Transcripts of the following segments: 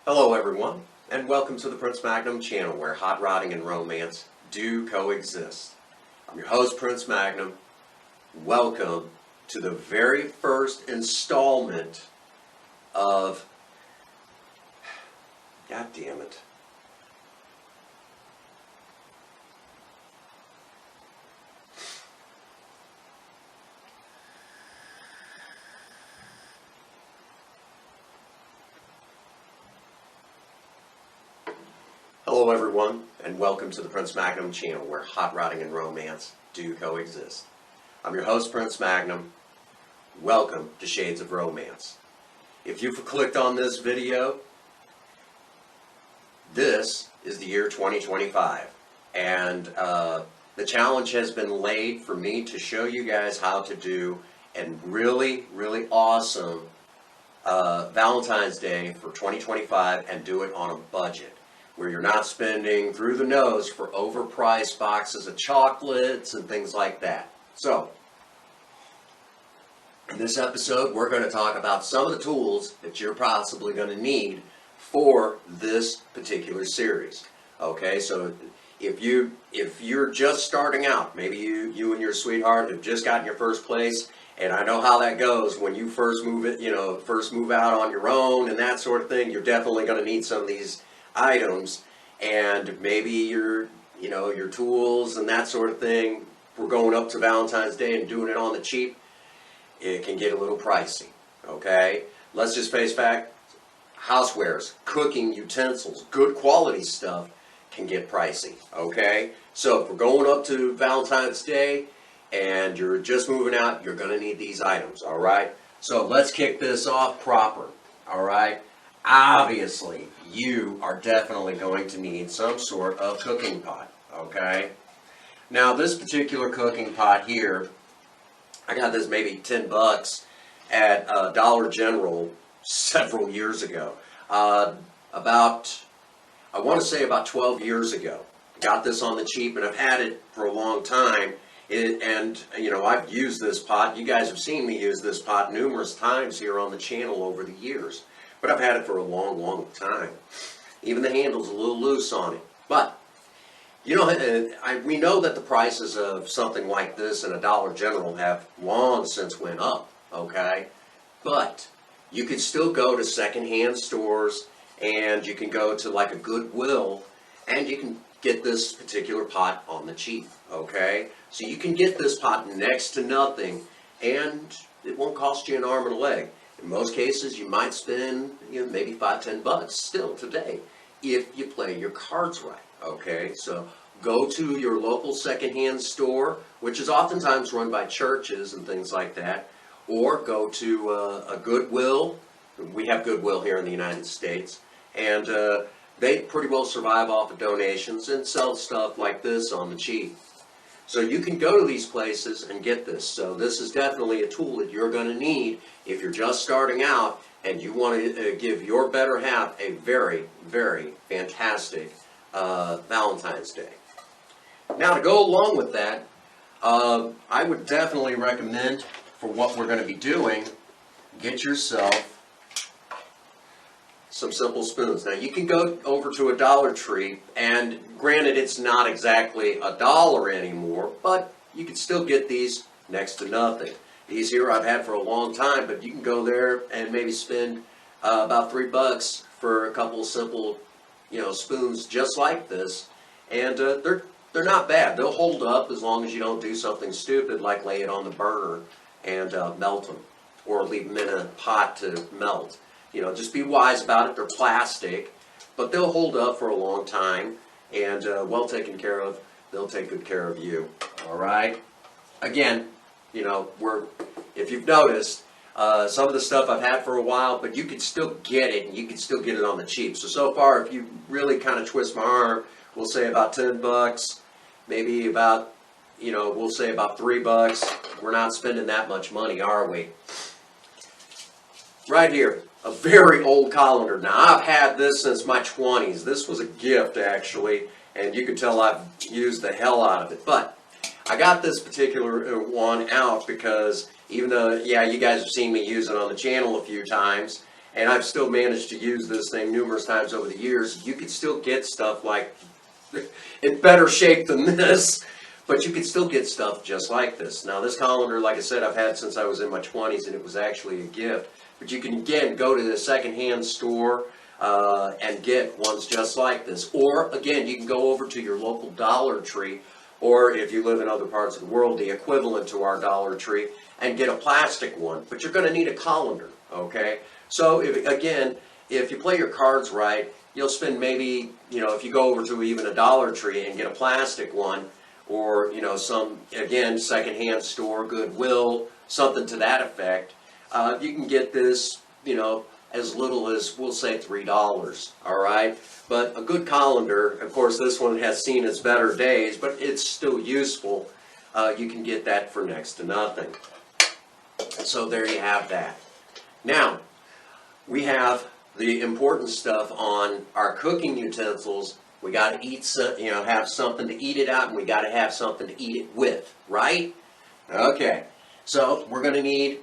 Hello everyone, and welcome to the Prince Magnum channel where hot rodding and romance do coexist. I'm your host, Prince Magnum. Welcome to the very first installment of... God damn it. Hello everyone, and welcome to the Prince Magnum channel where hot rodding and romance do coexist. I'm your host, Prince Magnum. Welcome to Shades of Romance. If you've clicked on this video, this is the year 2025, and the challenge has been laid for me to show you guys how to do a really awesome Valentine's Day for 2025 and do it on a budget, where you're not spending through the nose for overpriced boxes of chocolates and things like that. So, in this episode, we're going to talk about some of the tools that you're possibly going to need for this particular series. Okay, so if you're just starting out, maybe you and your sweetheart have just gotten your first place, and I know how that goes when you first move out on your own and that sort of thing. You're definitely going to need some of these items, and maybe your tools and that sort of thing. We're going up to Valentine's Day and doing it on the cheap. It can get a little pricey. Okay, let's just face fact. Housewares, cooking utensils, good quality stuff can get pricey. Okay, so if we're going up to Valentine's Day and you're just moving out, you're going to need these items. All right, so let's kick this off proper. All right. Obviously, you are definitely going to need some sort of cooking pot, okay? Now, this particular cooking pot here, I got this maybe 10 bucks at Dollar General several years ago. I want to say about 12 years ago. Got this on the cheap, and I've had it for a long time. I've used this pot. You guys have seen me use this pot numerous times here on the channel over the years. But I've had it for a long time. Even the handle's a little loose on it. But, we know that the prices of something like this in a Dollar General have long since went up, okay? But you could still go to secondhand stores, and you can go to like a Goodwill, and you can get this particular pot on the cheap, okay? So you can get this pot next to nothing, and it won't cost you an arm and a leg. In most cases, you might spend maybe $5-10 bucks still today if you play your cards right. Okay, so go to your local secondhand store, which is oftentimes run by churches and things like that, or go to a Goodwill. We have Goodwill here in the United States, and they pretty well survive off of donations and sell stuff like this on the cheap. So you can go to these places and get this. So this is definitely a tool that you're going to need if you're just starting out and you want to give your better half a very fantastic Valentine's Day. Now, to go along with that, I would definitely recommend, for what we're going to be doing, get yourself some simple spoons. Now, you can go over to a Dollar Tree, and granted, it's not exactly $1 anymore, but you can still get these next to nothing. These here I've had for a long time, but you can go there and maybe spend about $3 for a couple simple, spoons just like this, and they're not bad. They'll hold up as long as you don't do something stupid like lay it on the burner and melt them, or leave them in a pot to melt. Just be wise about it. They're plastic, but they'll hold up for a long time, and well taken care of. They'll take good care of you. All right. Again, if you've noticed, some of the stuff I've had for a while, but you can still get it, and you can still get it on the cheap. So far, if you really kind of twist my arm, we'll say about 10 bucks, maybe about, we'll say about $3. We're not spending that much money, are we? Right here, a very old colander. Now, I've had this since my 20s. This was a gift, actually, and you can tell I've used the hell out of it. But I got this particular one out because even though, yeah, you guys have seen me use it on the channel a few times, and I've still managed to use this thing numerous times over the years, you could still get stuff like, in better shape than this, but you could still get stuff just like this. Now this colander, like I said, I've had since I was in my 20s, and it was actually a gift. But you can, again, go to the secondhand store and get ones just like this. Or, again, you can go over to your local Dollar Tree, or if you live in other parts of the world, the equivalent to our Dollar Tree, and get a plastic one. But you're going to need a colander, okay? So, if you play your cards right, you'll spend maybe, if you go over to even a Dollar Tree and get a plastic one, or, some, again, secondhand store, Goodwill, something to that effect, you can get this, as little as, we'll say, $3, all right? But a good colander, of course, this one has seen its better days, but it's still useful. You can get that for next to nothing. So there you have that. Now, we have the important stuff on our cooking utensils. We got to eat, have something to eat it out, and we got to have something to eat it with, right? Okay, so we're going to need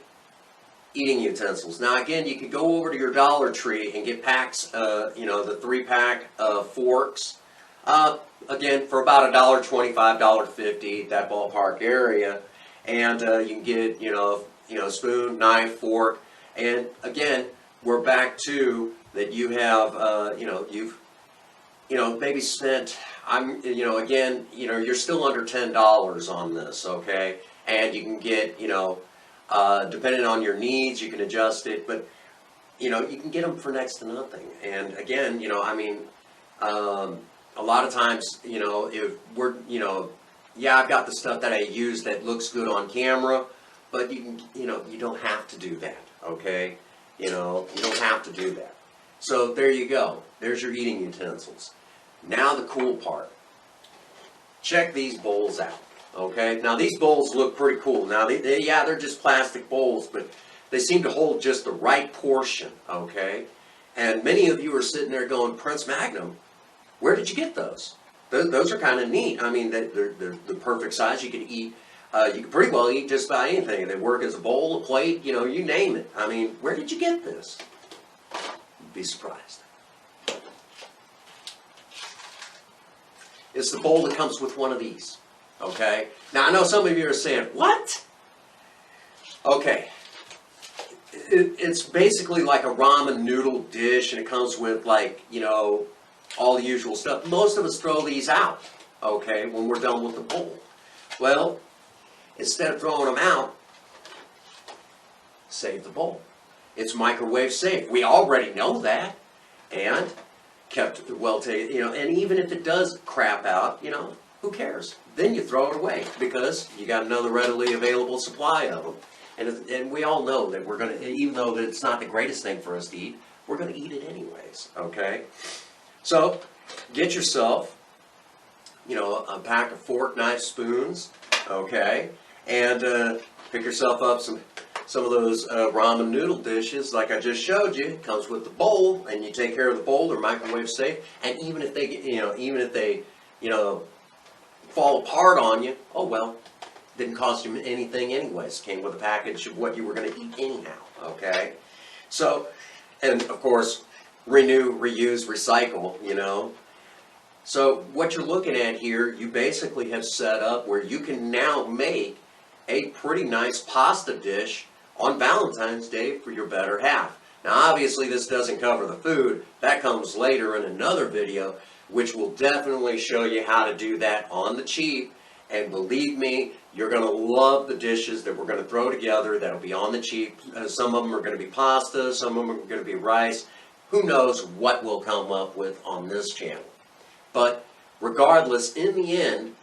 eating utensils. Now again, you could go over to your Dollar Tree and get packs, the 3-pack of forks. Again, for about $1.25, $1.50, that ballpark area. And you can get, spoon, knife, fork. And again, we're back to that you have, you've, maybe spent, you're still under $10 on this, okay? And you can get, depending on your needs, you can adjust it, but, you can get them for next to nothing. And again, a lot of times, if we're, I've got the stuff that I use that looks good on camera, but you don't have to do that, okay? You don't have to do that. So there you go. There's your eating utensils. Now the cool part. Check these bowls out. Okay, now these bowls look pretty cool. Now, they're just plastic bowls, but they seem to hold just the right portion, okay? And many of you are sitting there going, Prince Magnum, where did you get those? Those are kind of neat. I mean, they're the perfect size. You can eat, you can pretty well eat just about anything. They work as a bowl, a plate, you name it. I mean, where did you get this? You'd be surprised. It's the bowl that comes with one of these. Okay, now I know some of you are saying, what? Okay, it's basically like a ramen noodle dish, and it comes with all the usual stuff. Most of us throw these out, okay, when we're done with the bowl. Well, instead of throwing them out, save the bowl. It's microwave safe. We already know that, and kept well taken, and even if it does crap out, who cares? Then you throw it away because you got another readily available supply of them. And we all know that we're going to, even though it's not the greatest thing for us to eat, we're going to eat it anyways, okay? So get yourself, a pack of fork, knife, spoons, okay? And pick yourself up some of those ramen noodle dishes like I just showed you. It comes with the bowl, and you take care of the bowl. They're microwave safe. And even if they fall apart on you, oh well, didn't cost you anything anyways. Came with a package of what you were going to eat anyhow, okay? So, and of course, renew, reuse, recycle, So what you're looking at here, you basically have set up where you can now make a pretty nice pasta dish on Valentine's Day for your better half. Now obviously this doesn't cover the food. That comes later in another video, which will definitely show you how to do that on the cheap. And believe me, you're going to love the dishes that we're going to throw together that'll be on the cheap. Some of them are going to be pasta, some of them are going to be rice. Who knows what we'll come up with on this channel. But regardless, in the end,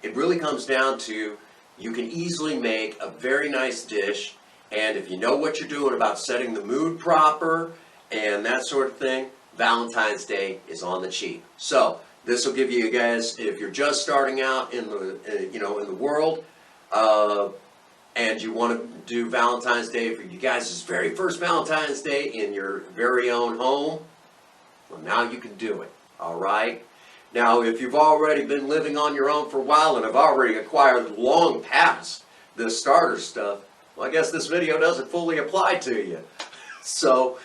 it really comes down to you can easily make a very nice dish, and if you know what you're doing about setting the mood proper and that sort of thing, Valentine's Day is on the cheap. So this will give you guys, if you're just starting out in the in the world, and you want to do Valentine's Day for you guys' very first Valentine's Day in your very own home, well, now you can do it. All right. Now, if you've already been living on your own for a while and have already acquired long past the starter stuff, well, I guess this video doesn't fully apply to you. So,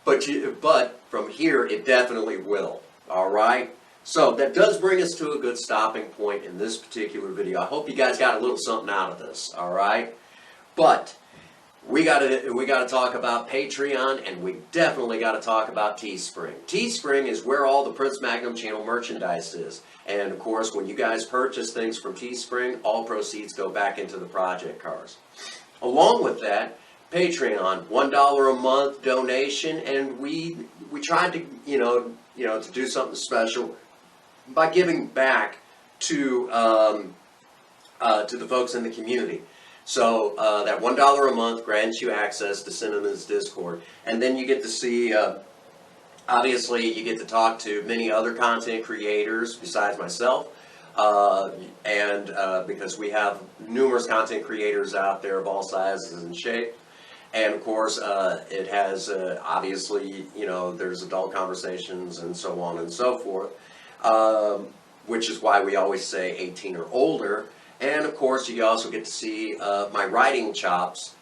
but from here, it definitely will. All right? So that does bring us to a good stopping point in this particular video. I hope you guys got a little something out of this. All right? But we gotta talk about Patreon, and we definitely gotta talk about Teespring. Teespring is where all the Prince Magnum channel merchandise is. And of course, when you guys purchase things from Teespring, all proceeds go back into the project cars. Along with that, Patreon, $1 a month donation, and we tried to to do something special by giving back to the folks in the community. So that $1 a month grants you access to Cinema's Discord, and then you get to see. Obviously, you get to talk to many other content creators besides myself, and because we have numerous content creators out there of all sizes and shapes. And of course, it has obviously, there's adult conversations and so on and so forth, which is why we always say 18 or older. And of course, you also get to see my writing chops.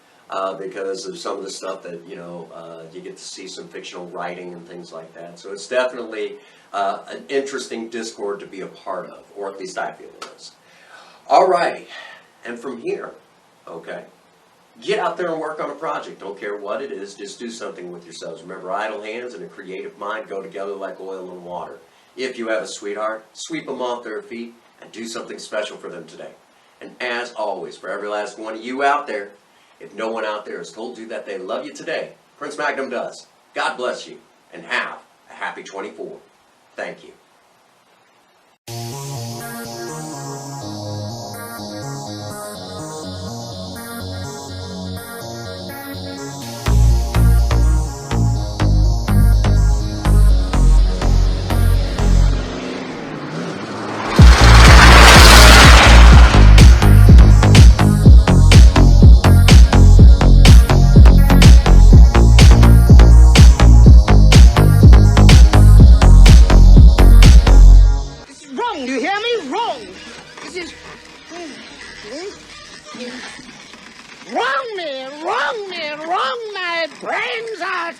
Because of some of the stuff that, you get to see some fictional writing and things like that. So it's definitely an interesting Discord to be a part of, or at least I feel it is. Alrighty, and from here, okay, get out there and work on a project. Don't care what it is, just do something with yourselves. Remember, idle hands and a creative mind go together like oil and water. If you have a sweetheart, sweep them off their feet and do something special for them today. And as always, for every last one of you out there, if no one out there has told you that they love you today, Prince Magnum does. God bless you, and have a happy 24. Thank you. Wrong, my brains are